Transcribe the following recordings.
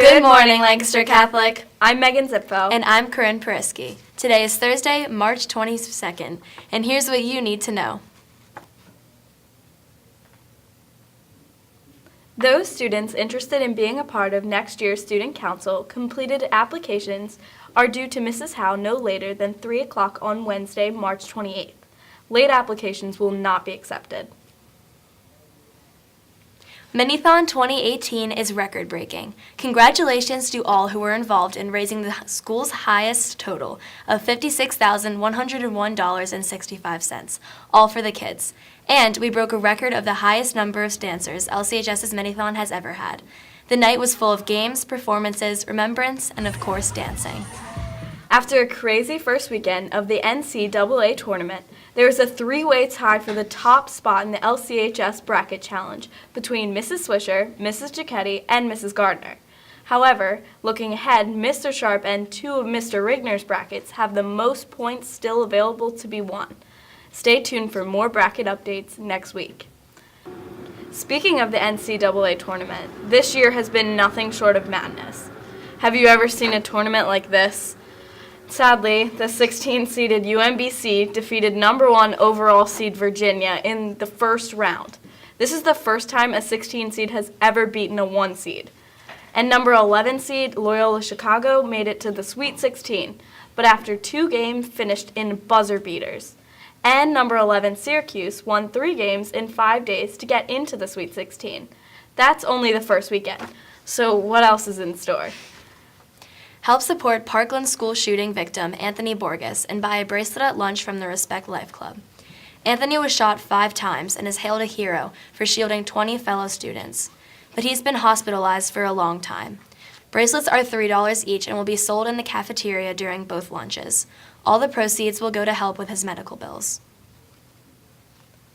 Good morning, Lancaster Catholic. I'm Megan Zipfo. And I'm Corinne Periski. Today is Thursday, March 22nd, and here's what you need to know. Those students interested in being a part of next year's Student Council completed applications are due to Mrs. Howe no later than 3 o'clock on Wednesday, March 28th. Late applications will not be accepted. Minithon 2018 is record-breaking. Congratulations to all who were involved in raising the school's highest total of $56,101.65, all for the kids. And we broke a record of the highest number of dancers LCHS's Minithon has ever had. The night was full of games, performances, remembrance, and of course dancing. After a crazy first weekend of the NCAA Tournament, there was a three-way tie for the top spot in the LCHS Bracket Challenge between Mrs. Swisher, Mrs. Giacchetti, and Mrs. Gardner. However, looking ahead, Mr. Sharp and two of Mr. Rigner's brackets have the most points still available to be won. Stay tuned for more bracket updates next week. Speaking of the NCAA Tournament, this year has been nothing short of madness. Have you ever seen a tournament like this? Sadly, the 16-seeded UMBC defeated number 1 overall seed Virginia in the first round. This is the first time a 16 seed has ever beaten a 1 seed. And number 11 seed Loyola Chicago made it to the Sweet 16, but after 2 games finished in buzzer beaters. And number 11 Syracuse won 3 games in 5 days to get into the Sweet 16. That's only the first weekend. So what else is in store? Help support Parkland school shooting victim Anthony Borges and buy a bracelet at lunch from the Respect Life Club. Anthony was shot 5 times and is hailed a hero for shielding 20 fellow students, but he's been hospitalized for a long time. Bracelets are $3 each and will be sold in the cafeteria during both lunches. All the proceeds will go to help with his medical bills.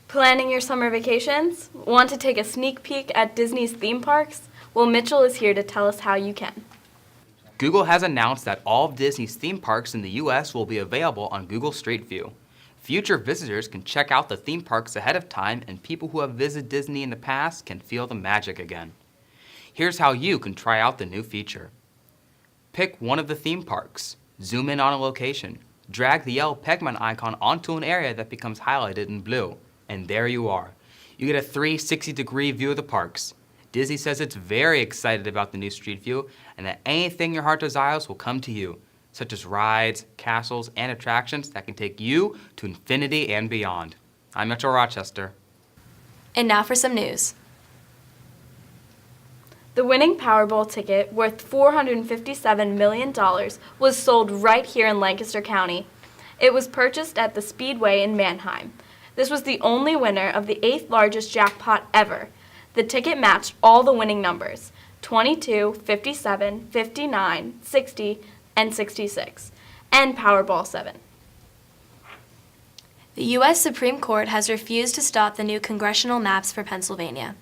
Planning your summer vacations? Want to take a sneak peek at Disney's theme parks? Well, Mitchell is here to tell us how you can. Google has announced that all of Disney's theme parks in the U.S. will be available on Google Street View. Future visitors can check out the theme parks ahead of time, and people who have visited Disney in the past can feel the magic again. Here's how you can try out the new feature. Pick one of the theme parks, zoom in on a location, drag the yellow Pegman icon onto an area that becomes highlighted in blue, and there you are. You get a 360-degree view of the parks. Disney says it's very excited about the new Street View and that anything your heart desires will come to you, such as rides, castles, and attractions that can take you to infinity and beyond. I'm Metro Rochester. And now for some news. The winning Powerball ticket, worth $457 million, was sold right here in Lancaster County. It was purchased at the Speedway in Mannheim. This was the only winner of the 8th largest jackpot ever. The ticket matched all the winning numbers, 22, 57, 59, 60, and 66, and Powerball 7. The U.S. Supreme Court has refused to stop the new congressional maps for Pennsylvania.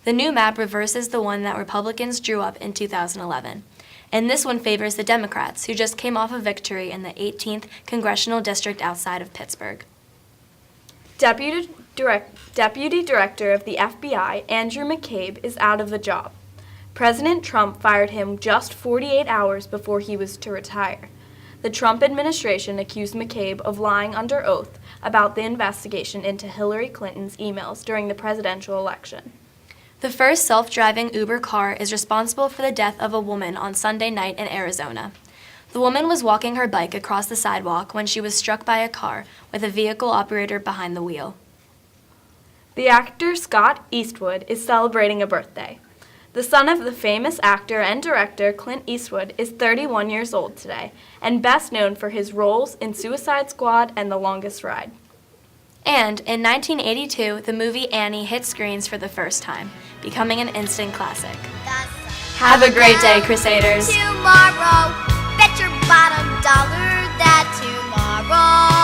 The new map reverses the one that Republicans drew up in 2011. And this one favors the Democrats, who just came off a victory in the 18th congressional district outside of Pittsburgh. Deputy Director of the FBI, Andrew McCabe, is out of the job. President Trump fired him just 48 hours before he was to retire. The Trump administration accused McCabe of lying under oath about the investigation into Hillary Clinton's emails during the presidential election. The first self-driving Uber car is responsible for the death of a woman on Sunday night in Arizona. The woman was walking her bike across the sidewalk when she was struck by a car with a vehicle operator behind the wheel. The actor Scott Eastwood is celebrating a birthday. The son of the famous actor and director Clint Eastwood is 31 years old today and best known for his roles in Suicide Squad and The Longest Ride. And in 1982, the movie Annie hit screens for the first time, becoming an instant classic. Have a great day, Crusaders! Tomorrow, bet your bottom dollar that tomorrow